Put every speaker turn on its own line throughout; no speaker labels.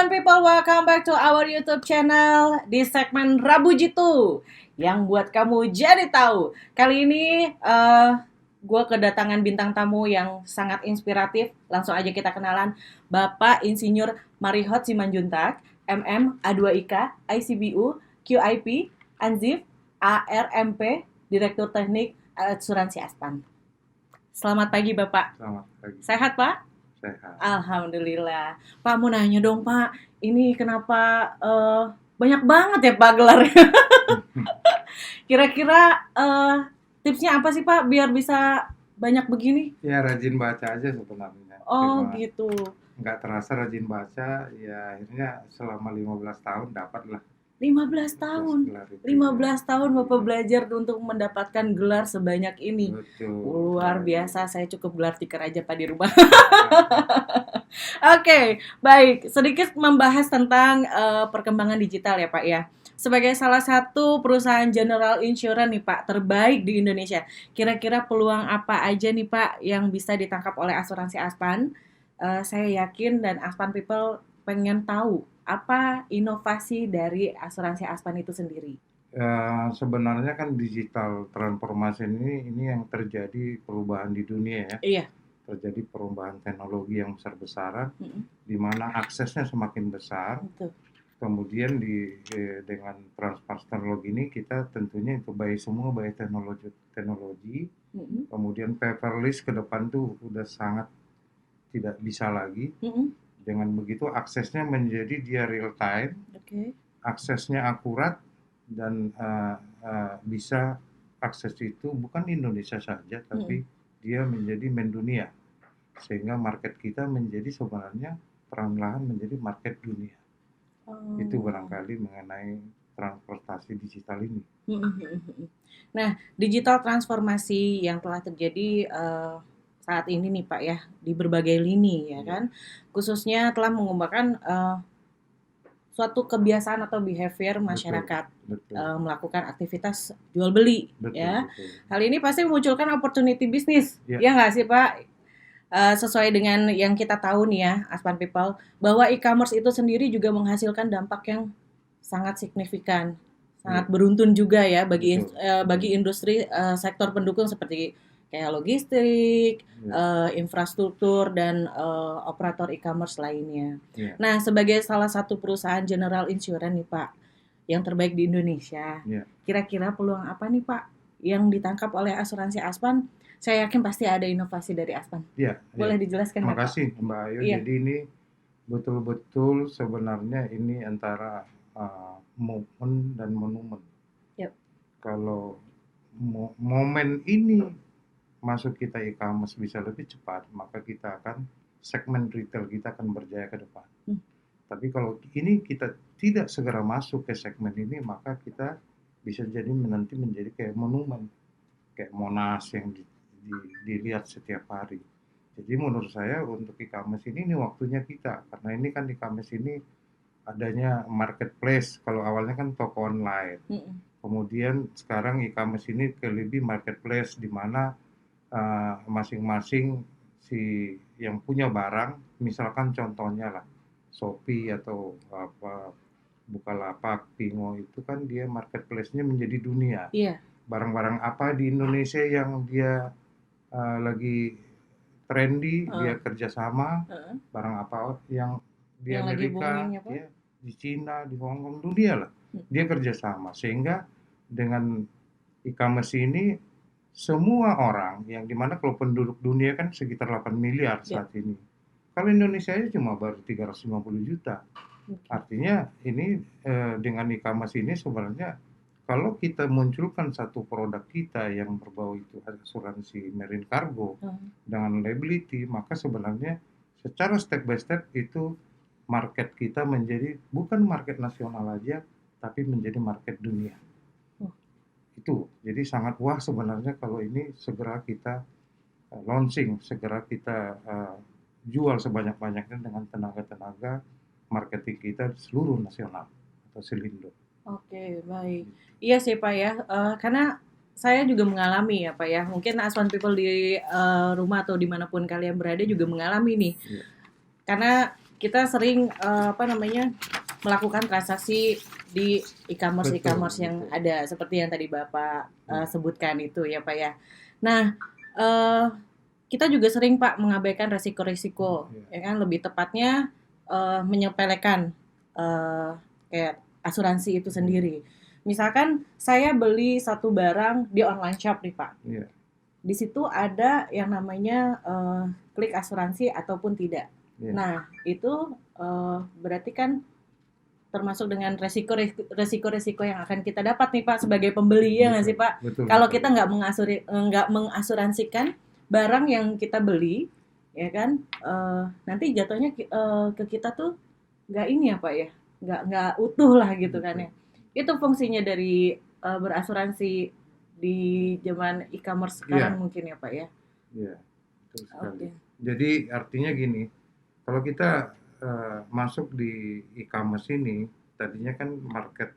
Aspan people, welcome back to our YouTube channel di segmen Rabu Jitu yang buat kamu jadi tahu. Kali ini gue kedatangan bintang tamu yang sangat inspiratif. Langsung aja kita kenalan. Bapak Insinyur Marihot Simanjuntak, MM, A2IK, ICBU, QIP, ANZIF, ARMP, Direktur Teknik Asuransi Aspan. Selamat pagi Bapak.
Selamat pagi.
Sehat Pak?
Sehat.
Alhamdulillah. Pak mau nanya dong Pak, ini kenapa banyak banget ya Pak gelarnya? Kira-kira tipsnya apa sih Pak biar bisa banyak begini?
Ya rajin baca aja sebenarnya.
Oh
Cuma
gitu.
nggak terasa rajin baca, ya akhirnya selama 15 tahun dapatlah
15 tahun.
gelar itu.
15 tahun Bapak belajar untuk mendapatkan gelar sebanyak ini.
Betul.
Luar biasa, saya cukup gelar tikar aja Pak di rumah. Oke, baik. Sedikit membahas tentang perkembangan digital ya Pak ya. Sebagai salah satu perusahaan general insurance nih Pak, terbaik di Indonesia. Kira-kira peluang apa aja nih Pak yang bisa ditangkap oleh asuransi Aspan? Saya yakin dan Aspan People pengen tahu apa inovasi dari asuransi Aspan itu sendiri.
Sebenarnya kan digital transformasi ini yang terjadi perubahan di dunia ya.
Iya.
Terjadi perubahan teknologi yang besar-besaran,
Mm-mm.
di mana aksesnya semakin besar.
Betul.
Kemudian dengan transfer teknologi ini kita tentunya itu baik teknologi.
Mm-mm.
Kemudian paperless ke depan tuh udah sangat tidak bisa lagi.
Mm-mm.
Dengan begitu aksesnya menjadi dia real time,
Oke.
aksesnya akurat dan bisa akses itu bukan Indonesia saja, tapi dia menjadi mendunia, sehingga market kita menjadi sebenarnya perlahan-lahan menjadi market dunia. Itu barangkali mengenai transportasi digital ini.
Nah, digital transformasi yang telah terjadi saat ini nih Pak ya, di berbagai lini ya kan, khususnya telah mengubahkan suatu kebiasaan atau behavior masyarakat.
Betul.
Melakukan aktivitas jual beli ya.
Betul.
Hal ini pasti memunculkan opportunity bisnis,
Ya.
ya nggak sih Pak? Sesuai dengan yang kita tahu nih ya, Aspan People, bahwa e-commerce itu sendiri juga menghasilkan dampak yang sangat signifikan, sangat beruntun juga ya bagi industri sektor pendukung seperti kayak logistik, infrastruktur dan operator e-commerce lainnya.
Ya.
Nah, sebagai salah satu perusahaan general insurance nih Pak, yang terbaik di Indonesia,
Ya.
kira-kira peluang apa nih Pak yang ditangkap oleh asuransi Aspan? Saya yakin pasti ada inovasi dari Aspan.
Ya.
Boleh dijelaskan
Terima
nggak, Pak?
kasih Mbak Ayu.
Iya.
Jadi ini betul-betul sebenarnya ini antara momen dan monumen.
Yep.
Kalau momen ini masuk kita e-commerce bisa lebih cepat, maka kita akan segmen retail kita akan berjaya ke depan. Tapi kalau ini kita tidak segera masuk ke segmen ini, maka kita bisa jadi nanti menjadi kayak monumen, kayak Monas yang dilihat setiap hari. Jadi menurut saya untuk e-commerce ini waktunya kita, karena ini kan e-commerce ini adanya marketplace. Kalau awalnya kan toko online, kemudian sekarang e-commerce ini lebih marketplace, di mana masing-masing si yang punya barang, misalkan contohnya lah Shopee atau Bukalapak, Pingo, itu kan dia marketplace-nya menjadi dunia.
Iya.
Barang-barang apa di Indonesia yang dia lagi trendy, dia kerjasama. Barang apa yang di
Yang lagi
Amerika,
booming ya, Pak?
ya, di Cina, di Hong Kong, dunia lah, dia kerjasama. Sehingga dengan e-commerce ini semua orang yang dimana kalau penduduk dunia kan sekitar 8 miliar saat ini. Kalau Indonesia aja cuma baru 350 juta. Artinya ini dengan e-commerce ini sebenarnya kalau kita munculkan satu produk kita yang berbau itu asuransi marine cargo dengan liability, maka sebenarnya secara step by step itu market kita menjadi bukan market nasional aja, tapi menjadi market dunia. Itu jadi sangat wah sebenarnya kalau ini segera kita launching, segera kita jual sebanyak-banyaknya dengan tenaga-tenaga marketing kita di seluruh nasional atau selindo.
Oke, baik. Iya sih Pak ya, karena saya juga mengalami ya Pak ya, mungkin Aswan People di rumah atau dimanapun kalian berada juga mengalami nih. Karena kita sering melakukan transaksi di e-commerce
Betul,
yang
betul.
ada seperti yang tadi Bapak sebutkan itu ya Pak ya. Nah, eh, kita juga sering Pak mengabaikan resiko-resiko,
Iya.
ya kan? Lebih tepatnya menyepelekan eh, kayak asuransi itu sendiri. Misalkan saya beli satu barang di online shop nih Pak.
Iya.
Di situ ada yang namanya klik asuransi ataupun tidak.
Iya.
Nah, itu berarti kan termasuk dengan resiko-resiko yang akan kita dapat nih Pak sebagai pembeli ya nggak sih Pak?
Betul,
Kalau
betul.
kita nggak mengasuransikan barang yang kita beli, ya kan, nanti jatuhnya ke kita tuh nggak ini ya Pak ya, nggak utuh lah gitu kan ya. Itu fungsinya dari berasuransi di zaman e-commerce sekarang
Iya.
mungkin ya Pak ya.
Iya, betul sekali.
Oke.
Jadi artinya gini, kalau kita masuk di e-commerce ini, tadinya kan market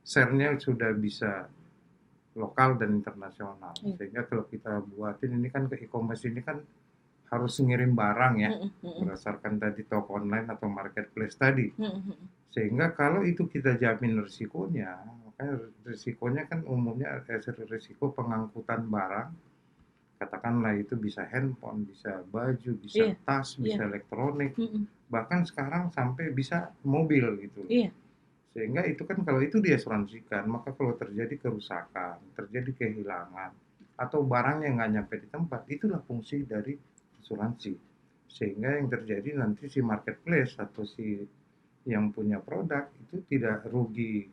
share-nya sudah bisa lokal dan internasional.
Iya.
Sehingga kalau kita buatin ini kan ke e-commerce ini kan harus ngirim barang ya, berdasarkan tadi toko online atau marketplace tadi. Sehingga kalau itu kita jamin risikonya, makanya risikonya kan umumnya risiko pengangkutan barang, katakanlah itu bisa handphone, bisa baju, bisa
Iya.
tas, bisa
Iya.
elektronik, bahkan sekarang sampai bisa mobil gitu.
Iya.
Sehingga itu kan kalau itu diasuransikan, maka kalau terjadi kerusakan, terjadi kehilangan, atau barang yang nggak nyampe di tempat, itulah fungsi dari asuransi. Sehingga yang terjadi nanti si marketplace atau si yang punya produk itu tidak rugi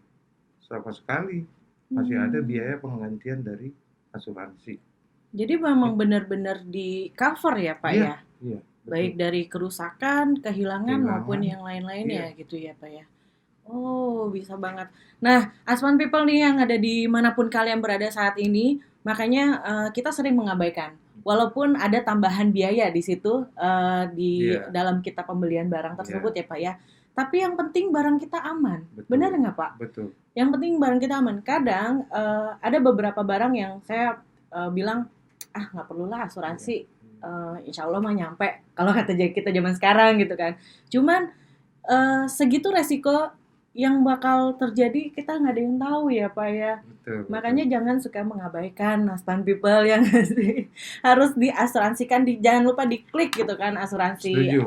sama sekali, masih ada biaya penggantian dari asuransi.
Jadi memang benar-benar di cover ya Pak
Iya,
ya?
iya,
Baik dari kerusakan, kehilangan maupun
Kehilangan,
yang lain-lainnya
iya.
gitu ya Pak ya? Oh, bisa banget. Nah, Aswan People nih yang ada di manapun kalian berada saat ini, makanya kita sering mengabaikan. Walaupun ada tambahan biaya di situ di
Iya,
dalam kita pembelian barang tersebut
iya,
ya Pak ya. Tapi yang penting barang kita aman. Benar
betul,
nggak Pak?
betul.
Yang penting barang kita aman. Kadang ada beberapa barang yang saya bilang, ah nggak perlulah
Iya,
asuransi. Insya Allah mah nyampe. Kalau kata kita zaman sekarang gitu kan. Cuman segitu resiko yang bakal terjadi kita nggak ada yang tahu ya Pak ya.
betul,
Makanya
betul.
jangan suka mengabaikan Nastan People yang harus diasuransikan, jangan lupa diklik gitu kan asuransi
Setuju.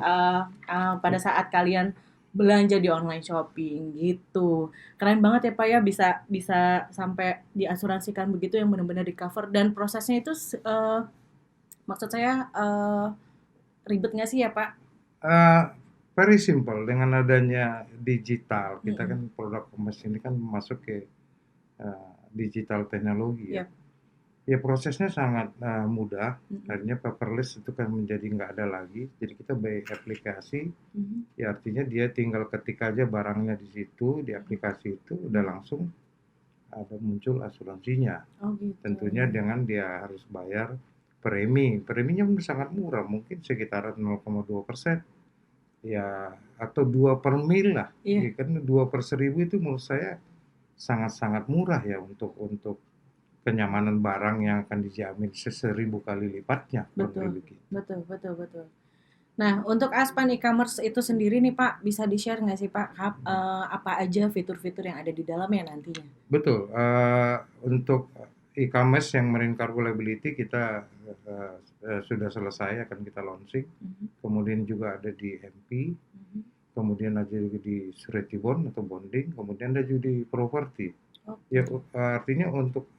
pada saat kalian belanja di online shopping gitu. Keren banget ya Pak ya bisa bisa sampai diasuransikan begitu yang benar-benar di cover dan prosesnya itu maksud saya ribet nggak sih ya Pak?
Uh, Very simple dengan adanya digital. Kita
Mm-mm.
kan produk emas ini kan masuk ke digital teknologi ya.
Yap.
Ya prosesnya sangat mudah.
Mm-mm.
Akhirnya paperless itu kan menjadi nggak ada lagi. Jadi kita by aplikasi, ya artinya dia tinggal ketik aja barangnya di situ, di aplikasi itu udah langsung ada muncul asuransinya.
Oh gitu.
Tentunya dengan dia harus bayar premi. Preminya sangat murah, mungkin sekitaran 0,2%. Ya, atau 2 per mil lah.
Iya.
Ya, kan 2 per 1000 itu menurut saya sangat-sangat murah ya untuk kenyamanan barang yang akan dijamin 1000 kali lipatnya.
Betul, betul, betul, betul. Nah, untuk Aspan e-commerce itu sendiri nih Pak, bisa di-share nggak sih Pak, apa aja fitur-fitur yang ada di dalamnya nantinya?
Betul, untuk e-commerce yang marine cargo liability kita sudah selesai akan kita launching. Kemudian juga ada di MP, kemudian ada juga di surety bond atau bonding, kemudian ada juga di property. Ya, artinya untuk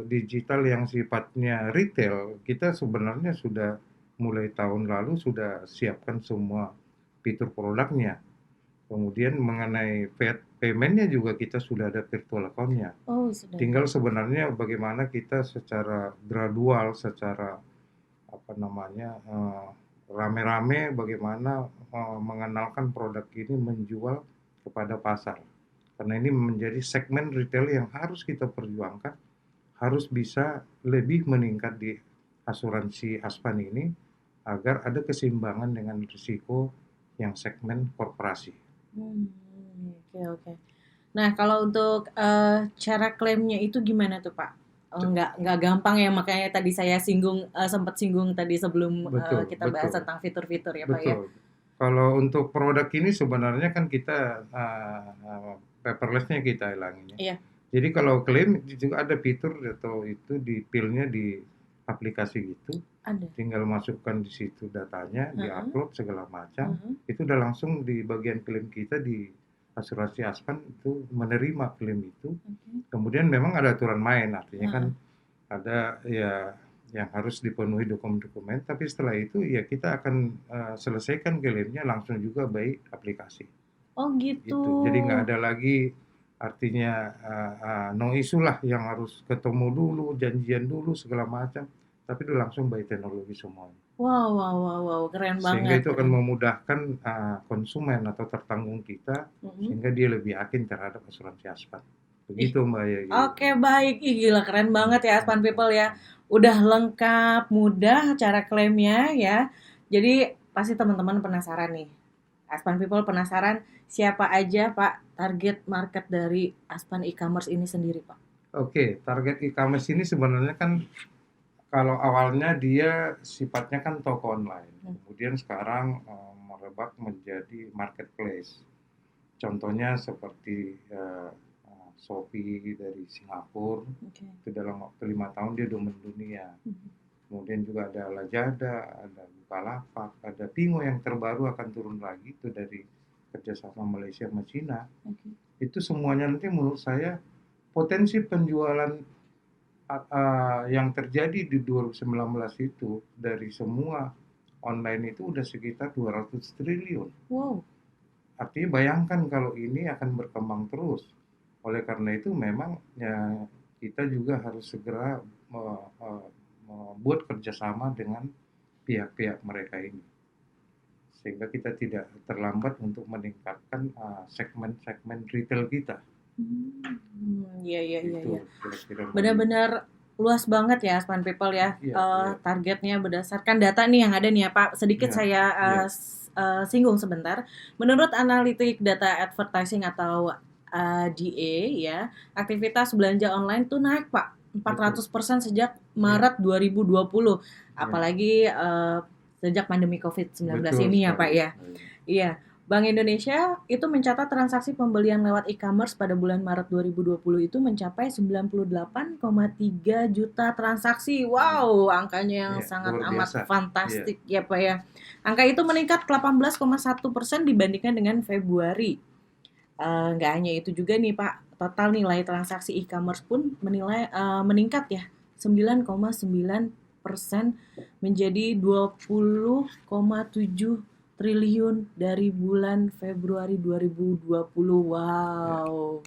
digital yang sifatnya retail, kita sebenarnya sudah mulai tahun lalu sudah siapkan semua fitur produknya. Kemudian mengenai payment-nya juga kita sudah ada virtual account-nya.
Oh, sudah.
Tinggal sebenarnya bagaimana kita secara gradual, secara apa namanya rame-rame bagaimana mengenalkan produk ini menjual kepada pasar. Karena ini menjadi segmen retail yang harus kita perjuangkan, harus bisa lebih meningkat di asuransi Aspan ini agar ada keseimbangan dengan risiko yang segmen korporasi.
Oke. Nah, kalau untuk cara klaimnya itu gimana tuh Pak? Nggak gampang ya, makanya tadi saya sempat singgung tadi sebelum
Betul,
kita bahas
betul.
tentang fitur-fitur ya Pak ya.
Betul. Kalau untuk produk ini sebenarnya kan kita paperless-nya kita hilangin ya.
Iya.
Jadi kalau klaim juga ada fitur atau itu di pil-nya di aplikasi gitu,
Ada.
tinggal masukkan di situ datanya,
Heeh.
di-upload segala macam,
Heeh.
itu udah langsung di bagian klaim kita di asuransi Aspan itu menerima klaim itu.
Oke.
Kemudian memang ada aturan main, artinya kan
Heeh.
ada ya yang harus dipenuhi dokumen-dokumen, tapi setelah itu ya kita akan selesaikan klaimnya langsung juga by aplikasi.
Oh gitu.
Gitu. Jadi nggak ada lagi artinya no issue lah yang harus ketemu dulu, janjian dulu segala macam, tapi itu langsung by teknologi semuanya.
Wow, wow, wow, wow, keren
Sehingga
banget,
itu akan
keren.
memudahkan konsumen atau tertanggung kita,
Mm-mm.
sehingga dia lebih yakin terhadap asuransi Aspan.
Ih,
Begitu Mbak Yagi.
oke baik. Ih, gila keren banget ya Aspan People ya. Udah lengkap, mudah cara klaimnya ya. Jadi pasti teman-teman penasaran nih. Aspan People penasaran siapa aja Pak target market dari Aspan e-commerce ini sendiri Pak?
Oke, target e-commerce ini sebenarnya kan kalau awalnya dia sifatnya kan toko online, kemudian sekarang merebak menjadi marketplace. Contohnya seperti Shopee dari Singapura,
Oke.
itu dalam waktu 5 tahun dia udah mendunia. Kemudian juga ada Lazada, ada Bukalapak, ada Pingo yang terbaru akan turun lagi itu dari kerjasama Malaysia sama Cina.
Oke.
Itu semuanya nanti menurut saya potensi penjualan yang terjadi di 2019 itu dari semua online itu udah sekitar 200 triliun.
Wow.
Artinya bayangkan kalau ini akan berkembang terus. Oleh karena itu memang ya kita juga harus segera membuat kerjasama dengan pihak-pihak mereka ini. Sehingga kita tidak terlambat untuk meningkatkan segmen-segmen retail kita.
Iya, iya, iya,
Itu
iya.
kira-kira.
Benar-benar luas banget ya Aspan People ya.
Iya, iya.
Targetnya berdasarkan data nih yang ada nih ya Pak. Sedikit
Iya,
saya
iya.
singgung sebentar. Menurut analitik data advertising atau DA ya, aktivitas belanja online tuh naik Pak 400% sejak Maret 2020. Apalagi sejak pandemi COVID-19
Betul
ini ya Pak
sekali.
ya. Iya. Bank Indonesia itu mencatat transaksi pembelian lewat e-commerce pada bulan Maret 2020 itu mencapai 98,3 juta transaksi. Wow, angkanya yang
Iya,
sangat
luar
amat
biasa.
fantastik ya Pak ya. Angka itu meningkat 18,1% dibandingkan dengan Februari. Nggak hanya itu juga nih Pak, total nilai transaksi e-commerce pun meningkat ya 9,9% menjadi 20,7 triliun dari bulan Februari 2020. Wow,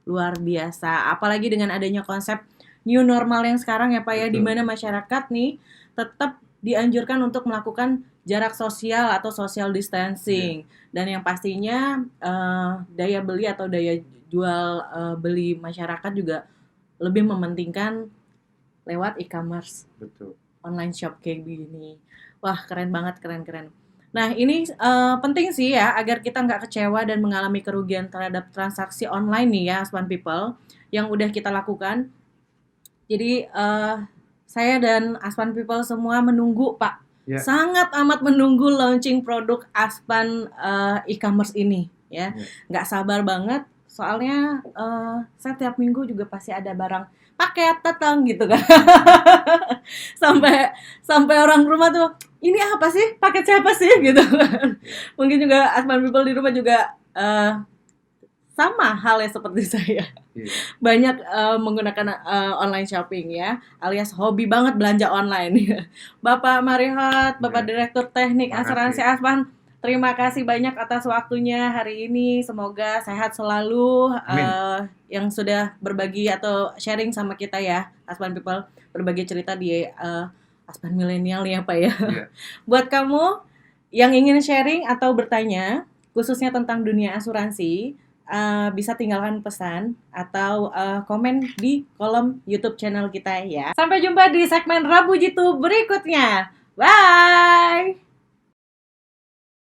luar biasa. Apalagi dengan adanya konsep new normal yang sekarang ya Pak ya, di mana masyarakat nih tetap dianjurkan untuk melakukan jarak sosial atau social distancing. Dan yang pastinya daya beli atau daya jual beli masyarakat juga lebih mementingkan lewat e-commerce.
Betul.
Online shop kayak gini. Wah, keren banget, keren-keren. Nah, ini penting sih ya, agar kita nggak kecewa dan mengalami kerugian terhadap transaksi online nih ya, Aspan People, yang udah kita lakukan. Jadi, saya dan Aspan People semua menunggu, Pak.
Ya.
Sangat amat menunggu launching produk Aspan e-commerce ini, ya. Nggak sabar banget, soalnya saya tiap minggu juga pasti ada barang paket datang gitu kan. sampai orang rumah tuh, ini apa sih? Paket siapa sih? Gitu kan. Mungkin juga Aspan People di rumah juga sama halnya seperti saya. Banyak menggunakan online shopping ya, alias hobi banget belanja online. Bapak Marihat, Bapak Direktur Teknik Asuransi Aspan, terima kasih banyak atas waktunya hari ini. Semoga sehat selalu, yang sudah berbagi atau sharing sama kita ya, Aspan People, berbagi cerita di Aspan Milenial ya Pak ya. Buat kamu yang ingin sharing atau bertanya, khususnya tentang dunia asuransi, bisa tinggalkan pesan atau komen di kolom YouTube channel kita ya. Sampai jumpa di segmen Rabu Jitu berikutnya. Bye!